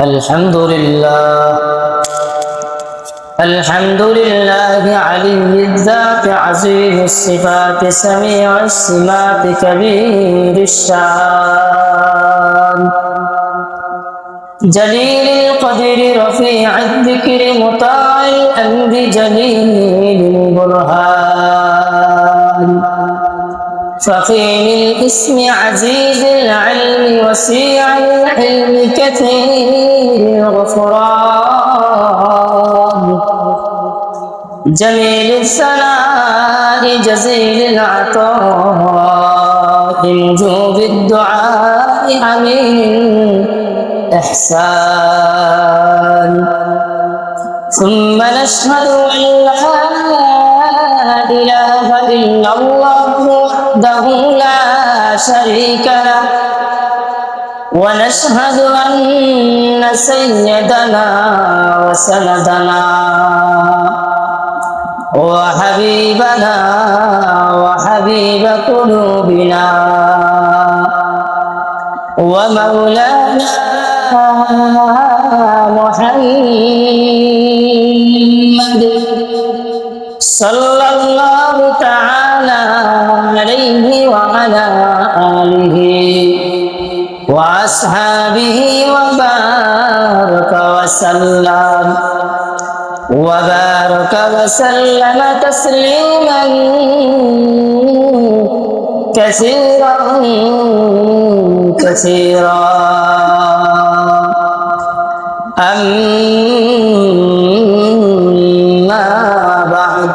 الحمد لله علي الذات عزيز الصفات سميع السمات كبير الشان جليل القدر رفيع الذكر مطاع الأمر جليل البرهان فخيم الاسم عزيز العلم وسيع العلم كثير الغفران جميل الثناء جزيل العطاء منجوب الدعاء عميم إحسان ثم نشهد أن لا إله إلا الله وحده لا شريك له ونشهد أن سيدنا وسندنا وحبيبنا وحبيب قلوبنا ومولانا محمد صلى الله تعالى عليه وعلى آله وأصحابه وبارك وسلم تسليما كثيرا أما بعد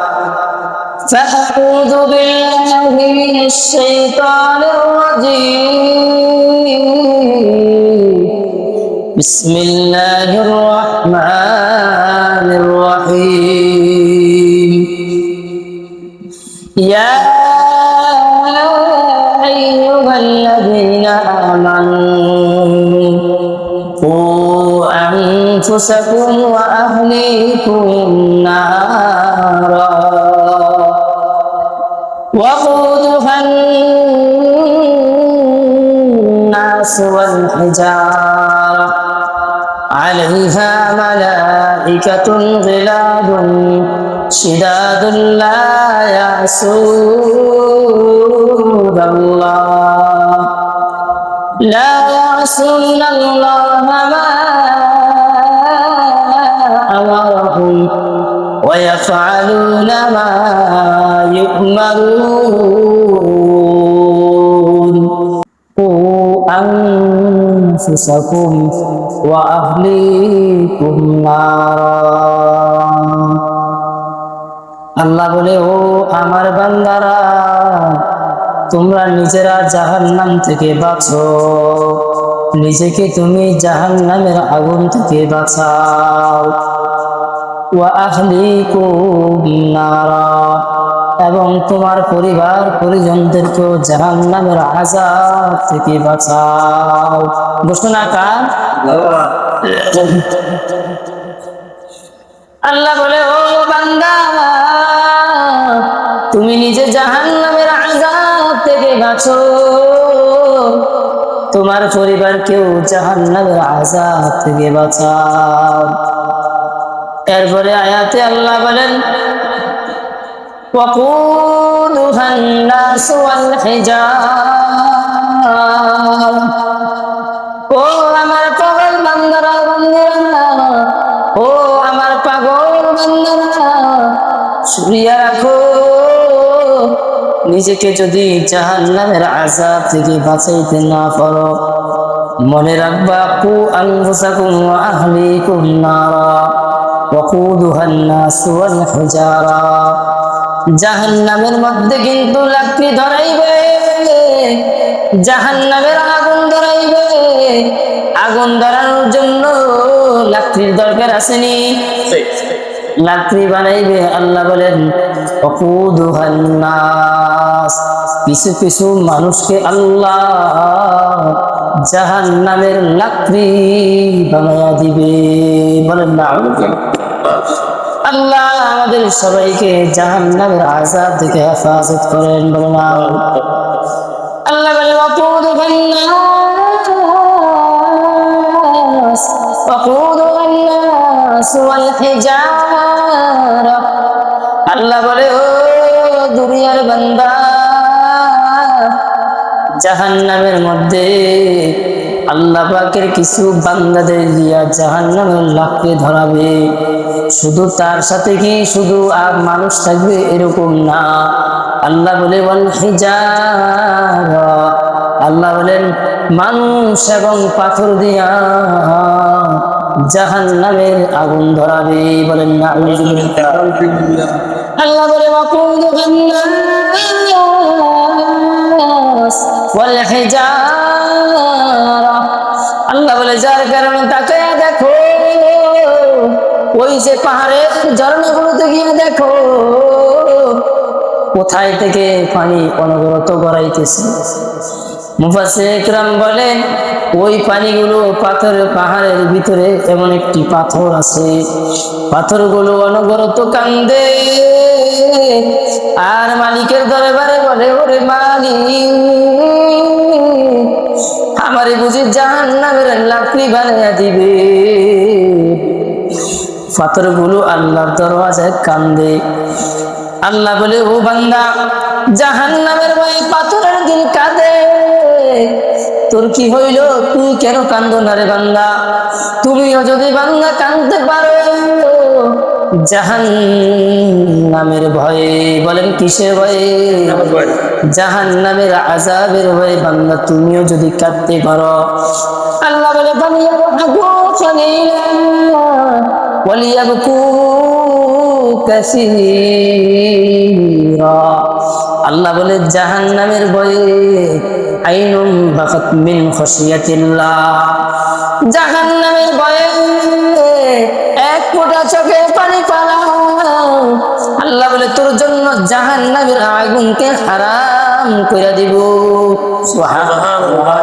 فأعوذ بالله من الشيطان الرجيم بسم الله الرحمن الرحيم يا أيها الذين آمنوا قوا أنفسكم وأهليكم نارا وقودها الناس والحجارة عليها ملائكة غلاد شداد لا يعصون الله ما أمرهم ويفعلون ما يؤمرون قوا أنفسكم وأهليكم نارا আল্লাহ বলে, ও আমার বান্দারা, তোমরা নিজেরা জাহান্নাম থেকে বাঁচো, নিজেকে তুমি জাহান্নামের আগুন থেকে বাঁচাও। ওয়া আহলিকুম নারা, এবং তোমার পরিবার পরিজনদেরকেও জাহান্নামের আযাব থেকে বাঁচাও। ঘোষণা কার? আল্লাহ বলে, ও বান্দা, তুমি নিজে জাহান্নামের আযাব থেকে বাঁচো, তোমার পরিবারকেও জাহান্নামের আযাব থেকে বাঁচাও। এরপরে আয়াতে আল্লাহ বলেন, ওয়াকুদুহা الناس والحجارة, ও আমার পাগল বান্দারা, ও আমার পাগল বান্দারা, শুনিয়া রাখো, নিজেকে যদি জাহান্নামের আযাব থেকে বাঁচাইতে না পারো, মনে রাখবা, কু আনফুসাকুম ওয়া আহলিকুম নারা ওয়াকুদুহা الناس والحجارة, জাহান্নামের মধ্যে কিন্তু লাকড়ি ধরাইবে, জাহান্নামের আগুন ধরাইবে। আগুন ধরানোর জন্য লাকড়ির দরকার আসেনি, লাকড়ি বানাইবে। আল্লাহ বলেন, ওয়াকুদুহা الناস, কিছু কিছু মানুষকে আল্লাহ জাহান্নামের লাকড়ি বানায়া দিবে। বলেন না? আল্লাহ আমাদের সবাইকে জাহান্নামের আযাব থেকে হেফাজত করেন। বলেন আল্লাহ বলেন, ওয়াকুদুহা الناس وقودها الناس والحجارة আল্লাহ বলে ও দুনিয়ার বান্দা জাহান্নামের মধ্যে আল্লাহ পাকের কিছু বান্দাদের দিয়া জাহান্নামের লাকড়ি ধরাবে শুধু তার সাথে কি শুধু আর মানুষ থাকবে এরকম না আল্লাহ বলে ওয়াল হিজারা আল্লাহ বলেন মানুষ এবং পাথর দিয়া জাহান্নামের আগুন ধরাবে বলেন না আল্লাহ বলে ওয়াকুদুহান নাস ওয়াল হিজারা আল্লাহ বলে যার কারণে তাকে দেখো ওই যে পাহাড়ের ঝর্ণাগুলোতে গিয়ে দেখো কোথায় থেকে পানি অনবরত গড়াইতেছে মুফাসসির ইকরাম বলেন ওই পানিগুলো পাহাড়ের ভিতরে এমন একটি পাথর আছে পাথরগুলো অনবরত কান্দে আর মালিকের দরবারে বলে ওরে মালিক আমারে বুঝি জাহান্নামের লাকড়ি বানাইয়া দিবে পাথরগুলো আল্লাহর দরওয়াজায় কান্দে আল্লাহ বলে ও বান্দা জাহান্নামের ওই পাথরের দিল কাঁদে তোর কি হইল তুই কেন কান্দো না রে বান্দা তুমিও যদি বান্দা কাঁদতে পারো জাহান্নামের ভয়ে বলেন কিসের ভয়ে জাহান্নামের আযাবের ভয়ে বান্দা তুমিও যদি কাঁদতে পারো আল্লাহ বলে বানিয়া ভাগো খলিলা ওয়ালিয়াবকু কাসীরা আল্লাহ বলে জাহান্নামের ভয়ে আইনুম বাকাত মিন খাশিয়াতিল্লাহ জাহান্নামের ভয়ে এক ফোঁটা চোখের পানি ফেলাও আল্লাহ বলে তোর জন্য জাহান্নামের আগুনকে হারাম করে দিব সুবহানাল্লাহ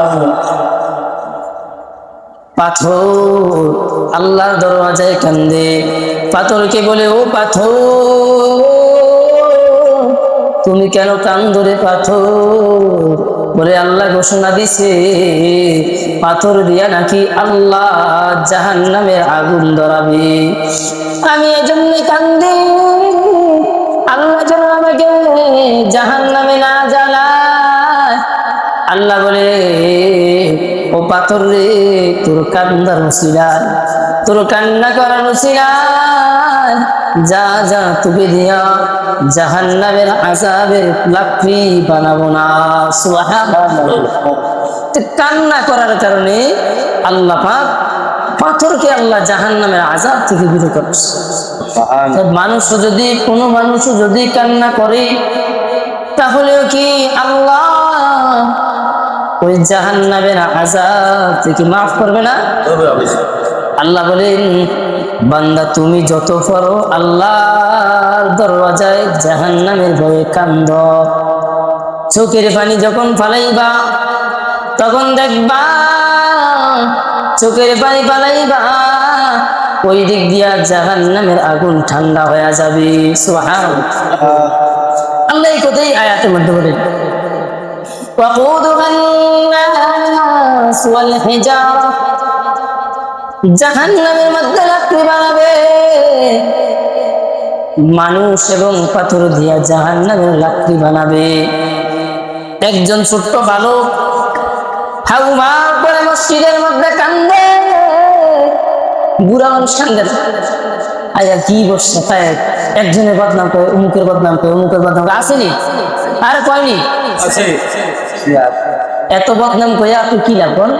পাথর আল্লাহর দরওয়াজায় কান্দে পাথরকে বলে ও পাথর তুমি কেন কান্দো রে পাথর বলে আল্লাহ ঘোষণা দিছে পাথর দিয়া নাকি আল্লাহ জাহান্নামের আগুন ধরাবে আমি এজন্য কান্দি আল্লাহ যেন আমাকে জাহান্নামে না জ্বালায় আল্লাহ বলে ও পাথর রে তোর কান্দার উসিলায় তোর কান্না করার উসিলায় যা যা তোকে দিয়া জাহান্নামের আযাবের লাকড়ি বানাবো না সুবহানাল্লাহ কান্না করার কারণে আল্লাহ পাক পাথরকে আল্লাহ জাহান্নামের আযাব থেকে বিরত করছে মানুষ যদি কোনো মানুষ যদি কান্না করে তাহলে কি আল্লাহ ওই জাহান্নামের আযাব থেকে মাফ করবে না আল্লাহ বলেন বান্দা তুমি যত পারো আল্লাহর দরওয়াজায় জাহান্নামের ভয়ে কান্দো চোখের পানি যখন ফালাইবা তখন দেখবা চোখের পানি ফালাইবা ওই দিক দিয়া জাহান্নামের আগুন ঠান্ডা হয়ে যাবে সুবহানাল্লাহ আল্লাহ এই কথাই আয়াতের মধ্যে বলেন ওয়াকুদুহান নাস ওয়াল হিজারা জাহান্নামের মধ্যে লাকড়ি বানাবে মানুষ এবং পাথর দিয়া জাহান্নামের লাকড়ি বানাবে একজন ছোট্ট বালক হাউমা করে মসজিদের মধ্যে কান্দে বুড়া মানুষ কান্দে আয়া কি বসছে তাই একজনের বদনাম করে অমুকের বদনাম করে অমুকের বদনাম করে আসেনি আর কয়নি আছে এত বদনাম করে আপনি কি লাভ করেন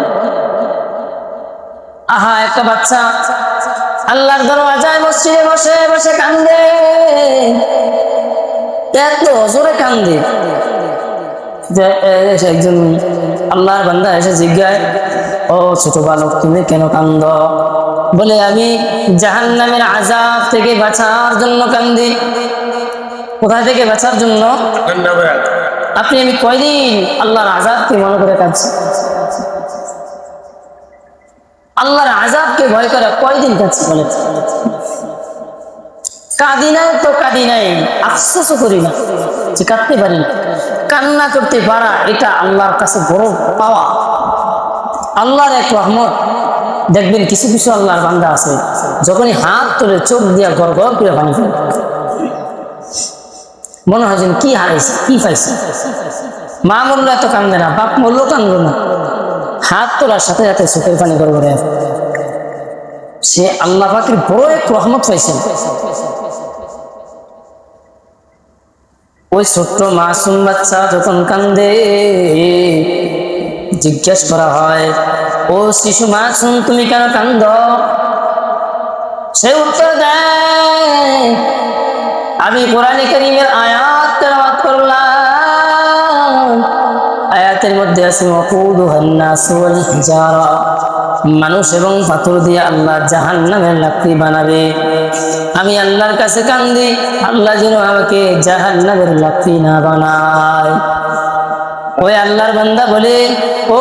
আহা একটা বাচ্চা আল্লাহর দরওয়াজায় মসজিদে বসে বসে কান্দে এত জোরে কান্দে একজন আল্লাহর বান্দা এসে জিজ্ঞাসা ও ছোট বালক তুমি কেন কান্দ বলে আমি জাহান্নামের আযাব থেকে বাঁচার জন্য কান্দি কোথা থেকে বাঁচার জন্য আপনি আমি কয়দিন আল্লাহর আযাবকে মনে করে কাঁদছি আল্লাহর আযাবকে ভয় করে কয়দিন কাঁদছি বলে কাঁদি নাই তো কাঁদি নাই আফসোসও করি না যে কাঁদতে পারি না কান্না করতে পারা এটা আল্লাহর কাছে বড় পাওয়া আল্লাহর এক রহমত দেখবেন কিছু কিছু আল্লাহর বান্দা আছে যখনই হাত তোলে চোখ দিয়া গড় গড় করে পানি ফেলে, মনে হয় যেন কি হারাইছে কি পাইছে। মা মরলো এত কান্দে না, বাপ মরলো কান্দলো না, হাত তোলার সাথে সাথে চোখের পানি গড় গড়ে আসে। সে আল্লাহ পাকের বড় এক রহমত পাইছেন। ওই ছোট্ট মাসুম বাচ্চা যখন কান্দে, জিজ্ঞেস করা হয়, ও শিশু মাসুম তুমি কেন কান্দ? সে উত্তর দেয়, আমি কোরআনে কারীমের আয়াত তেলাওয়াত করলাম, আয়াতের মধ্যে আছে ওয়াকুদুহান নাসু ওয়াল হিজারা, মানুষ এবং পাথর দিয়ে আল্লাহ জাহান্নামের লাকড়ি বানাবে। আমি আল্লাহর কাছে কান্দি, আল্লাহ যেন আমাকে জাহান্নামের লাকড়ি না বানায়। ওই আল্লাহর বান্দা বলে, ও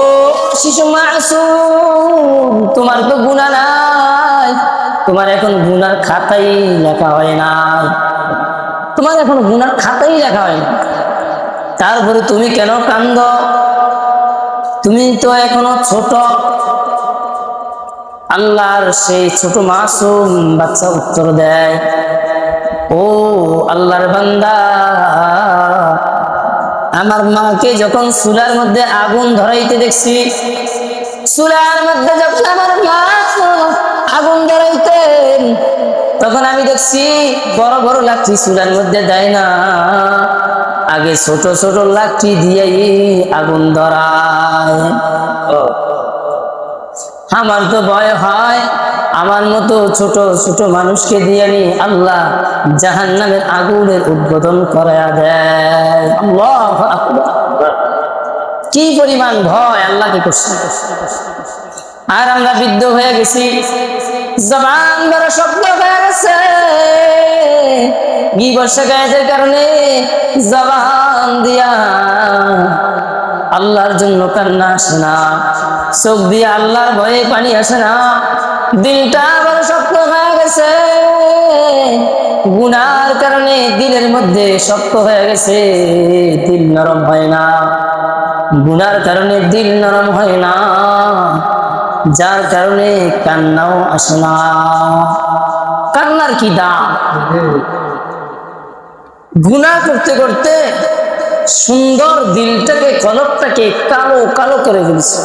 শিশু মাসুম, তোমার তো গুনাহ নাই, তোমার এখন গুনার খাতাই লেখা হয় না, তোমার এখন গুনার খাতাই লেখা হয় না, তারপরে তুমি কেন কান্দ? তুমি তো এখনো ছোট। আল্লাহর সেই ছোট মাসুম বাচ্চা উত্তর দেয়, ও আল্লাহর বান্দা, আমার মাকে যখন চুলার মধ্যে আগুন ধরাইতে দেখছি, চুলার মধ্যে যখন আমার মা আগুন ধরাইতেন, তখন আমি দেখছি বড় বড় লাঠি চুলার মধ্যে দেয় না, আগে ছোট ছোট লাঠি দিয়েই আগুন ধরায়। আমার তো ভয় হয় আমার মতো ছোট ছোট মানুষকে দিয়ে নি আল্লাহ জাহান্নামের আগুনের উদ্বোধন করায়া দেয়। আল্লাহু আকবার, কি পরিমাণ ভয় আল্লাহকে করছে। আর আমরা বৃদ্ধ হয়ে গেছি, জবান বড় শক্ত হয়ে গেছে, গীবত শিকায়েতের কারণে জবান দিয়া আল্লাহর জন্য কান্না আসে না, চোখ দিয়ে আল্লাহর ভয়ে পানি আসে না, দিলটা বড় শক্ত হয়ে গেছে, গুনার কারণে দিলের মধ্যে শক্ত হয়ে গেছে, দিল নরম হয় না, গুনার কারণে দিল নরম হয় না, যার কারণে কান্নাও আসে না। কান্নার কি দাম? গুনাহ করতে করতে সুন্দর দিলটাকে, কলবটাকে কালো কালো করে ফেলছে,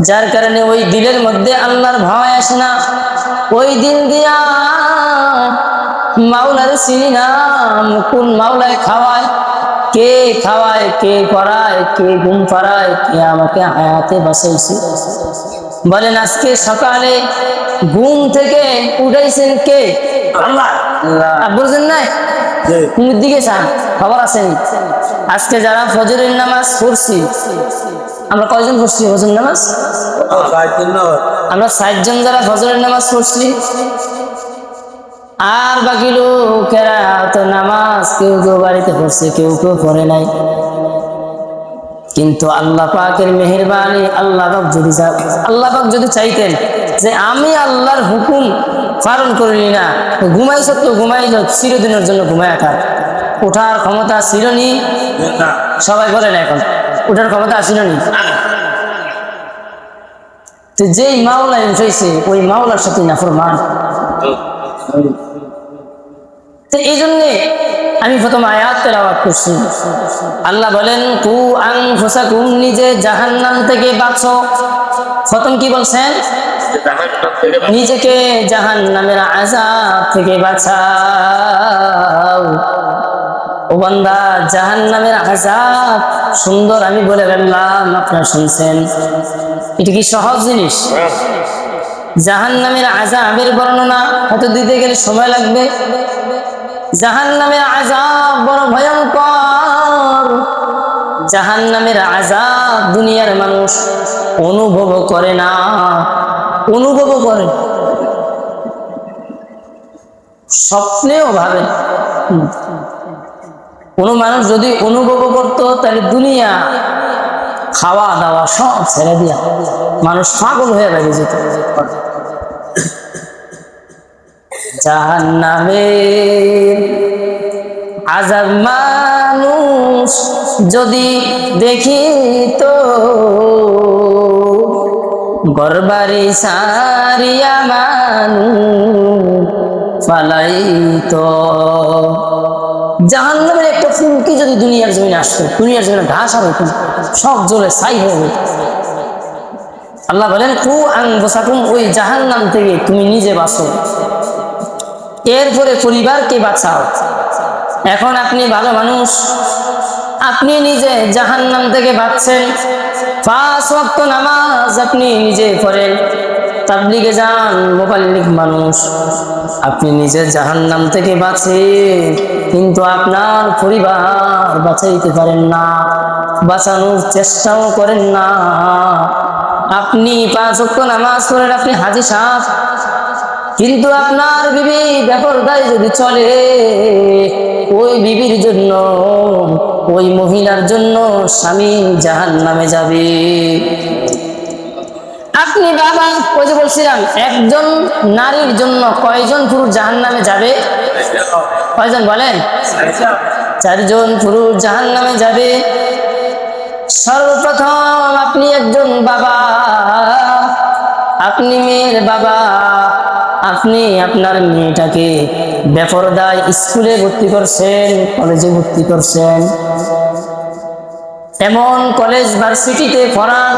যার কারণে ওই দিলের মধ্যে আল্লাহর ভয় আসে না। ওই দিল দিয়া মাওলার চিনি না, কোন মাওলায় খাওয়ায়, কে খাওয়ায়, কে পড়ায়, কে ঘুম পাড়ায়, কে আমাকে হায়াতে বাঁচাইছে। বলেন আজকে সকালে ঘুম থেকে উঠাইছেন কে? আল্লাহ। বুঝলেন না? কোন দিকে চান? খবর আছে? আজকে যারা ফজরের নামাজ পড়ছি, আমরা কয়জন পড়ছি ফজরের নামাজ? আমরা 60 জন যারা ফজরের নামাজ পড়ছি, আর বাকি লোকেরা তো নামাজ কেউ কেউ বাড়িতে পড়ছে, কেউ কেউ পড়ে নাই। কিন্তু আল্লাহ পাকের মেহেরবানি, আল্লাহ পাক যদি চাইতেন যে আমি আল্লাহর হুকুম পালন করিনি না, ঘুমাইছ তো ঘুমাই যাও, চিরদিনের জন্য ঘুমায় থাক, ওঠার ক্ষমতা ছিল নি? সবাই বলেন এখন ওঠার ক্ষমতা ছিল নি? তো যেই মাওলায় উঠাইছে ওই মাওলার সাথে নাফরমান। তো এই জন্যে আমি প্রথম আয়াত তেলাওয়াত করছি। আল্লাহ বলেন কু আনফুসাকুম, নিজে জাহান্নাম থেকে বাঁচো। প্রথম কি বলছেন? নিজেকে জাহান্নামের আযাব থেকে বাঁচাও। ও বান্দা, জাহান্নামের আযাব সুন্দর আমি বলে গেলাম, আপনারা শুনছেন। এটা কি সহজ জিনিস? জাহান্নামের আযাবের বর্ণনা হয়তো দিতে গেলে সময় লাগবে। জাহান্নামের আযাব বড় ভয়ঙ্কর। জাহান্নামের আযাব দুনিয়ার মানুষ অনুভব করে না, অনুভব করে স্বপ্নেও ভাবে। কোন মানুষ যদি অনুভব করতো তাহলে দুনিয়া খাওয়া দাওয়া সব ছেড়ে দিয়া মানুষ পাগল হয়ে বেড়ে যেত। জাহান্নামের আযাব মানুষ যদি দেখিত, ঘরবাড়ি সারিয়া মানুষ পালাইতো। জাহান্নামের একটা ফুলকি যদি দুনিয়ার জমিনে আসতো, দুনিয়ার জমিনে ঘাস হবে, সব জ্বলে ছাই হয়ে যেত। আল্লাহ বলেন কু আনফুসাকুম, ওই জাহান্নাম থেকে তুমি নিজে বাঁচো, এরপরে পরিবারকে বাঁচাও। এখন আপনি ভালো মানুষ, আপনি নিজে জাহান্নাম থেকে বাঁচছেন, 5 ওয়াক্ত নামাজ আপনি নিজে পড়েন, তাবলিগে যান, মুবাল্লিগ মানুষ, আপনি নিজে জাহান্নাম থেকে বাঁচেন, কিন্তু আপনার পরিবার বাঁচাইতে পারেন না, বাঁচানোর চেষ্টাও করেন না। আপনি 5 ওয়াক্ত নামাজ পড়েন, আপনি হাজী সাহেব, কিন্তু আপনার বিবি বেপরদায় যদি চলে, ওই বিবির জন্য, ওই মহিলার জন্য স্বামী জাহান্নামে যাবে। আপনি বাবা, ওই যে বলছিলাম, একজন নারীর জন্য কয়জন পুরুষ জাহান্নামে যাবে? কয়জন বলেন? 4 জন পুরুষ জাহান্নামে যাবে। সর্বপ্রথম আপনি একজন বাবা, আপনি মেয়ের বাবা, আপনি আপনার মেয়েটাকে বেপরদায় স্কুলে ভর্তি করছেন, কলেজে ভর্তি করছেন, এমন কলেজ ভার্সিটিতে পড়ান,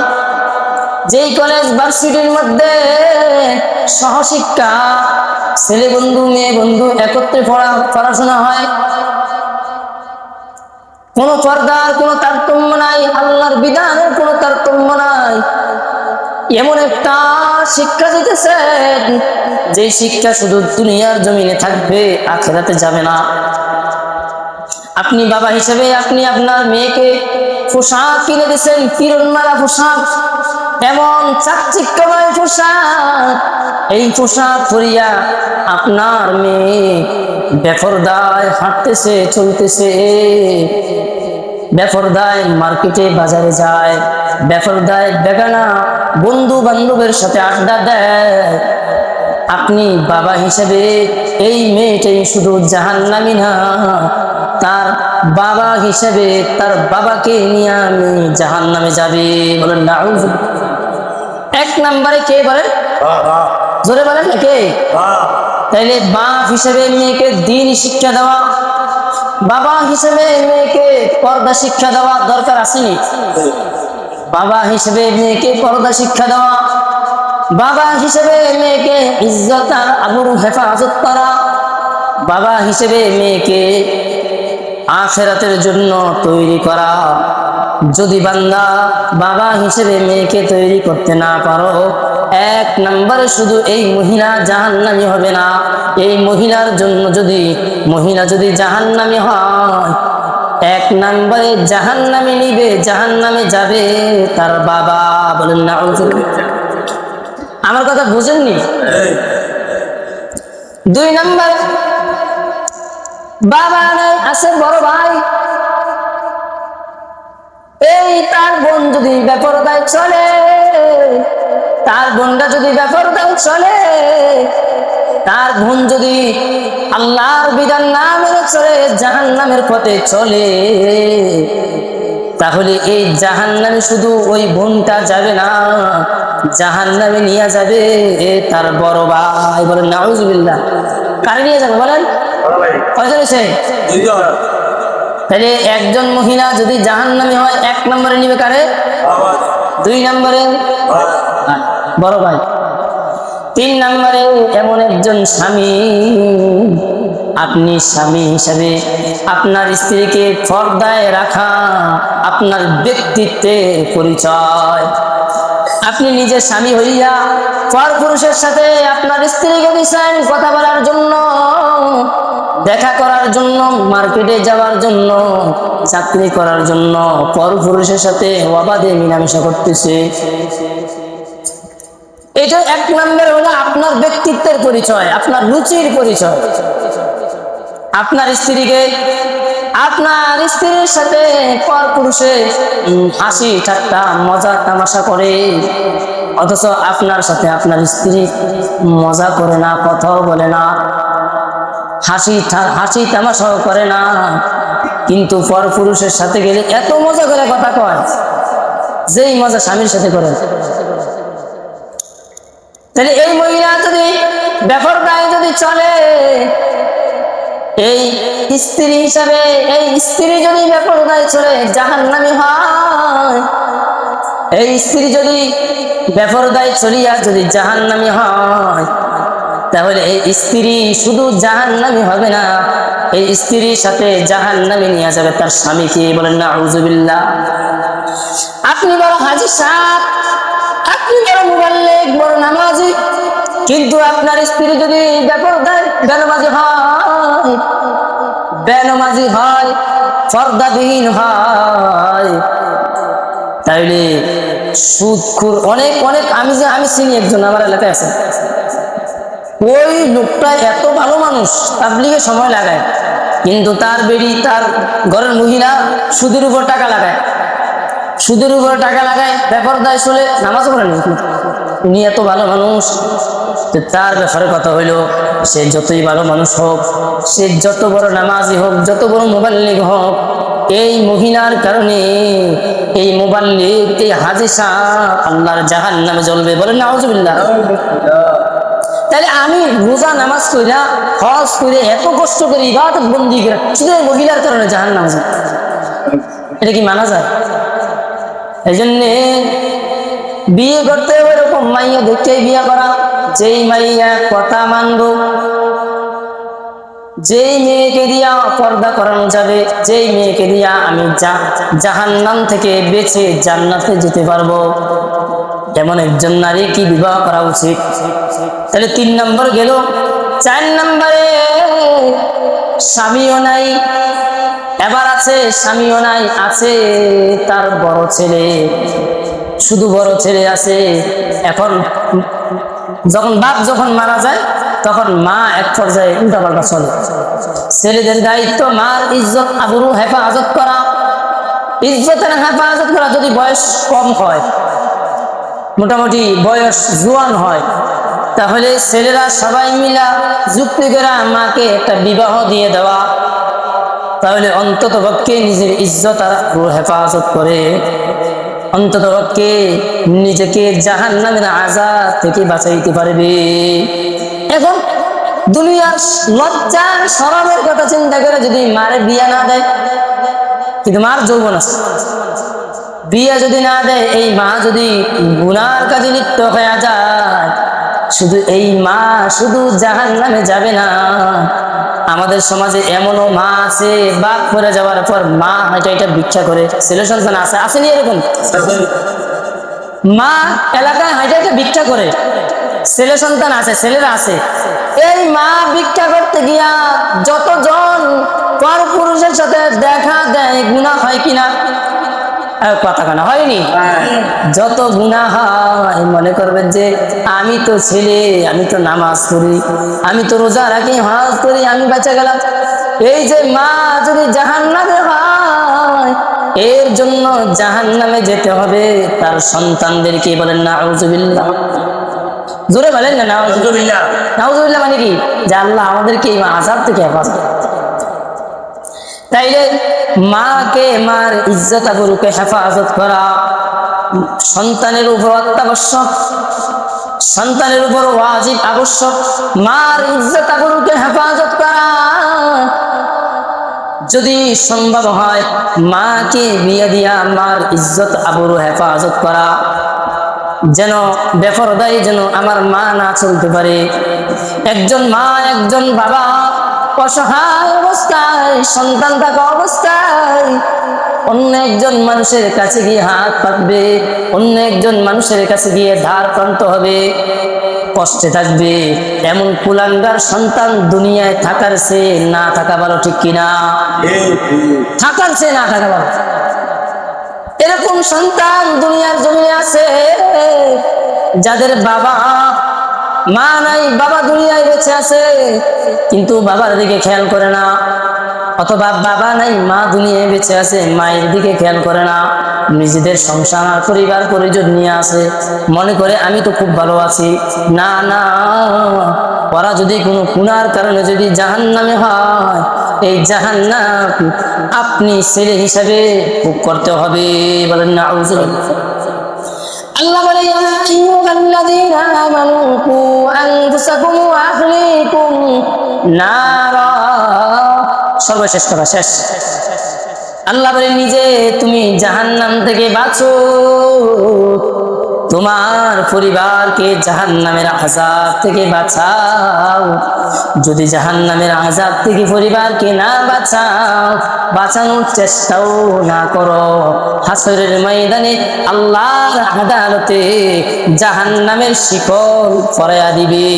যেই কলেজ ভার্সিটির মধ্যে সহশিক্ষা, ছেলে বন্ধু মেয়ে বন্ধু একত্রে পড়াশোনা হয়, কোনো পর্দার কোনো তারতম্য নাই, আল্লাহর বিধানের কোনো তারতম্য নাই, এমন একটা শিক্ষা দিতেছেন যে শিক্ষা শুধু দুনিয়ার জমিনে থাকবে, আখিরাতে যাবে না। আপনি বাবা হিসেবে আপনি আপনার মেয়েকে পোশাক কিনে দিচ্ছেন, কিরণমালা পোশাক, এমন চাকচিক্যময় পোশাক, এই পোশাক পরিয়া আপনার মেয়ে বেপরদায় হাঁটতেছে, চলতেছে, বেপরদায় মার্কেটে বাজারে যায়, বেপরদায় বেগানা বন্ধু বান্ধবের সাথে আড্ডা দেয়। আপনি বাবা হিসেবে এই মেয়েটাই শুধু জাহান্নামী না, তার বাবা হিসেবে তার বাবাকে নিয়ে আমি জাহান্নামে যাবে। বলেন নাউযু। 1 নম্বরে কে বলেন? জোরে বলেন না কে? তাইলে বাপ হিসেবে মেয়েকে দ্বীন শিক্ষা দেওয়া, বাবা হিসেবে মেয়েকে পর্দা শিক্ষা দেওয়া দরকার আসেনি? বাবা হিসেবে মেয়েকে পর্দা শিক্ষা দেওয়া, বাবা হিসেবে মেয়েকে ইজ্জত আর আবরু হেফাজত করা, বাবা হিসেবে মেয়েকে আখিরাতের জন্য তৈরি করা। যদি বান্দা বাবা হিসেবে মেয়েকে তৈরি করতে না পারো, 1 নম্বরে শুধু এই মহিলা জাহান্নামী হবে না, এই মহিলার জন্য মহিলা যদি জাহান্নামী হয়, 1 নম্বরে জাহান্নামে নিবে, জাহান্নামে যাবে তার বাবা। বলেন না? আমার কথা বুঝেননি? 2 নম্বর, বাবা নাই, আছে বড় ভাই, এই তার বোন যদি বেপরদায় চলে, তার বোনটা যদি বেপরদায় চলে, তার বোন যদি আল্লাহর বিধান না মেনে চলে, জাহান্নামের পথে চলে, তাহলে এই জাহান্নামে শুধু ওই বোনটা যাবে না, জাহান্নামে নিয়ে যাবে তার বড় ভাই। বলেন নাউযুবিল্লাহ। কারে নিয়ে যাবে বলেন? কয়জন এসে? তাহলে একজন মহিলা যদি জাহান্নামী হয়, 1 নম্বরে নিবে কারে? 2 নম্বরে বড় ভাই, 3 নম্বরে এমন একজন স্বামী, আপনি স্বামী হিসাবে আপনার স্ত্রীকে পর্দায় রাখা আপনার ব্যক্তিত্বের পরিচয়। আপনি নিজে স্বামী হইয়া পরপুরুষের সাথে আপনার স্ত্রীকে দিচ্ছেন কথা বলার জন্য, দেখা করার জন্য, মার্কেটে যাওয়ার জন্য, চাকরি করার জন্য পরপুরুষের সাথে অবাধে মেলামেশা করতেছে। এটা 1 নম্বর হলো আপনার ব্যক্তিত্বের পরিচয়, আপনার রুচির পরিচয়। আপনার স্ত্রীর সাথে পরপুরুষে হাসি ঠাট্টা মজা তামাশা করে, অথচ আপনার সাথে আপনার স্ত্রী মজা করে না, কথাও বলে না, হাসি তামাশাও করে না, কিন্তু পরপুরুষের সাথে গেলে এত মজা করে কথা কয়, যেই মজা স্বামীর সাথে করে। তাহলে এই মহিলা যদি বেপরদায় যদি চলে, এই স্ত্রী হিসাবে এই স্ত্রী যদি বেপরদায় চলে জাহান্নামী হয়। এই স্ত্রী যদি বেপরদায় চলিয়া যদি জাহান্নামী হয়, তাহলে এই স্ত্রী শুধু জাহান্নামী হবে না, এই স্ত্রীর সাথে জাহান্নামে নিয়ে যাবে তার স্বামীকে। বলেন নাউজুবিল্লাহ। আপনি বড় হাজী সাহেব, আপনি বড় মুবাল্লিগ, বড় নামাজি, কিন্তু আপনার স্ত্রী যদি বেনামাজি হয়, পর্দাবিহীন হয়, তাইলে সুদখোর অনেক অনেক আমি চিনি একজন আমার এলাকায় আছে, ওই লোকটা এত ভালো মানুষ, তাবলীগে সময় লাগায়, কিন্তু তার বেড়ি তার ঘরের মহিলা সুদের উপর টাকা লাগায়, সুদের উপর টাকা লাগায়, বেপরদায় চলে, নামাজ পড়ে না। উনি এত ভালো মানুষ, তার ব্যাপারে কথা হইল, সে যতই ভালো মানুষ হোক, সে যত বড় নামাজি হোক, যত বড় মুবাল্লিগ হোক, এই মহিলার কারণে এই মুবাল্লিগ, এই হাজী সাহেব আল্লাহর জাহান্নামে জ্বলবে। বলেন নাউজুবিল্লাহ। তাহলে আমি রোজা নামাজ কইরা হজ করে এত কষ্ট করে ইবাদত বন্দি করে শুধু মহিলার কারণে জাহান্নামে যাব, এটা কি মানা যায়? এই জন্যে বিয়ে করতে ওইরকম মাইয়া দেখে বিয়ে করা, যেই মাইয়া কথা মানবো, যেই মেয়েকে দিয়া পর্দা করানো যাবে, যেই মেয়েকে দিয়া আমি জাহান্নাম থেকে বেঁচে জান্নাতে যেতে পারবো, এমন একজন নারী কি বিবাহ করা উচিত। তাহলে 3 নম্বর গেল। 4 নম্বরে স্বামীও নাই, এবার আছে স্বামীও নাই, আছে তার বড় ছেলে, শুধু বড় ছেলে আছে। এখন যখন বাপ যখন মারা যায়, তখন মা এক পর্যায়ে উল্টাপাল্টা চলে। ছেলেদের দায়িত্ব মার ইজ্জত আবরু হেফাজত করা, ইজ্জতের হেফাজত করা। যদি বয়স কম হয়, মোটামুটি বয়স জোয়ান হয়, তাহলে ছেলেরা সবাই মিলা যুক্তি করে মাকে একটা বিবাহ দিয়ে দেওয়া, তাহলে অন্তত পক্ষে নিজের ইজ্জত আর হেফাজত করে, অন্তত পক্ষে নিজেকে জাহান্নামের আযাব থেকে বাঁচাইতে পারবে। এখন দুনিয়ার লজ্জার শরমের কথা চিন্তা করে যদি মারে বিয়া না দেয়, কিন্তু মার যৌবন আছে, বিয়ে যদি না দেয়, এই মা যদি গুনার কাজে লিপ্ত হয়ে যায়, শুধু এই মা শুধু জাহান্নামে যাবে না, আমাদের সমাজে এমনও মা আছে, বাপ করে যাওয়ার পর মা এটা ভিক্ষা করে, ছেলে সন্তান আছে, আসেনি এরকম? মা এলাকায় এটা ভিক্ষা করে, ছেলে সন্তান আছে, ছেলেরা আছে। এই মা ভিক্ষা করতে গিয়া যতজন পর পুরুষের সাথে দেখা দেয়, গুনাহ হয় কিনা? কথা কানা হয়নি? যত গুনাহ হয়, মনে করবেন যে আমি তো ছেলে, আমি তো নামাজ পড়ি, আমি তো রোজা রাখি, হজ করি, আমি বেঁচে গেলাম। এই যে মা যদি জাহান্নামে হয়, এর জন্য জাহান্নামে যেতে হবে তার সন্তানদেরকে। বলেন নাউজুবিল্লাহ। জোরে বলেন না নাউজুবিল্লাহ। নাউজুবিল্লাহ মানে কি? যে আল্লাহ আমাদেরকে এই আযাব থেকে হেফাজত। তাইলে মাকে, মার ইজ্জত আবরুকে হেফাজত করা সন্তানের উপর অত্যাবশ্যক, সন্তানের উপর ওয়াজিব আবশ্যক। মার ইজ্জত আবরুকে হেফাজত করা, যদি সম্ভব হয় মাকে বিয়ে দিয়া মার ইজ্জত আবরু হেফাজত করা, যেন বেপরদায় যেন আমার মা না চলতে পারে। একজন মা, একজন বাবা অসহায় অবস্থায়, সন্তান থাকা অবস্থায় অন্য একজন মানুষের কাছে গিয়ে হাত পাতবে, অন্য একজন মানুষের কাছে গিয়ে ধার প্রান্ত হবে, কষ্টে থাকবে, এমন কুলাঙ্গার সন্তান দুনিয়ায় থাকার চেয়ে না থাকা ভালো। ঠিক কিনা? থাকার চেয়ে না থাকা ভালো। এরকম সন্তান দুনিয়ার জমিনে আছে, যাদের বাবা মা নাই, বাবা দুনিয়ায় বেঁচে আছে, কিন্তু বাবার দিকে খেয়াল করে না, অথবা বাবা নাই, মা দুনিয়ায় বেঁচে আছে, মায়ের দিকে খেয়াল করে না, নিজেদের সংসার পরিবার পরিজন নিয়ে আসে, মনে করে আমি তো খুব ভালো আছি। না না, ওরা যদি কোনো গুনার কারণে যদি জাহান্নামে হয়, এই জাহান্নাম আপনি ছেলে হিসাবে ভোগ করতে হবে। বলেন নাউজুবিল্লাহ। আল্লাহ বলে ইয়া আইয়ুহাল্লাযীনা আমানু কু আনফুসাকুম ওয়া আহলিকুম নারা। সর্বশেষ করা শেষ। আল্লাহ বলে নিজে তুমি জাহান্নাম থেকে বাঁচো, তোমার পরিবারকে জাহান্নামের আযাব থেকে বাঁচাও। যদি জাহান্নামের আযাব থেকে পরিবারকে না বাঁচাও, বাঁচানোর চেষ্টাও না করো, হাসরের ময়দানে আল্লাহর আদালতে জাহান্নামের শিকল পরাইয়া দিবে।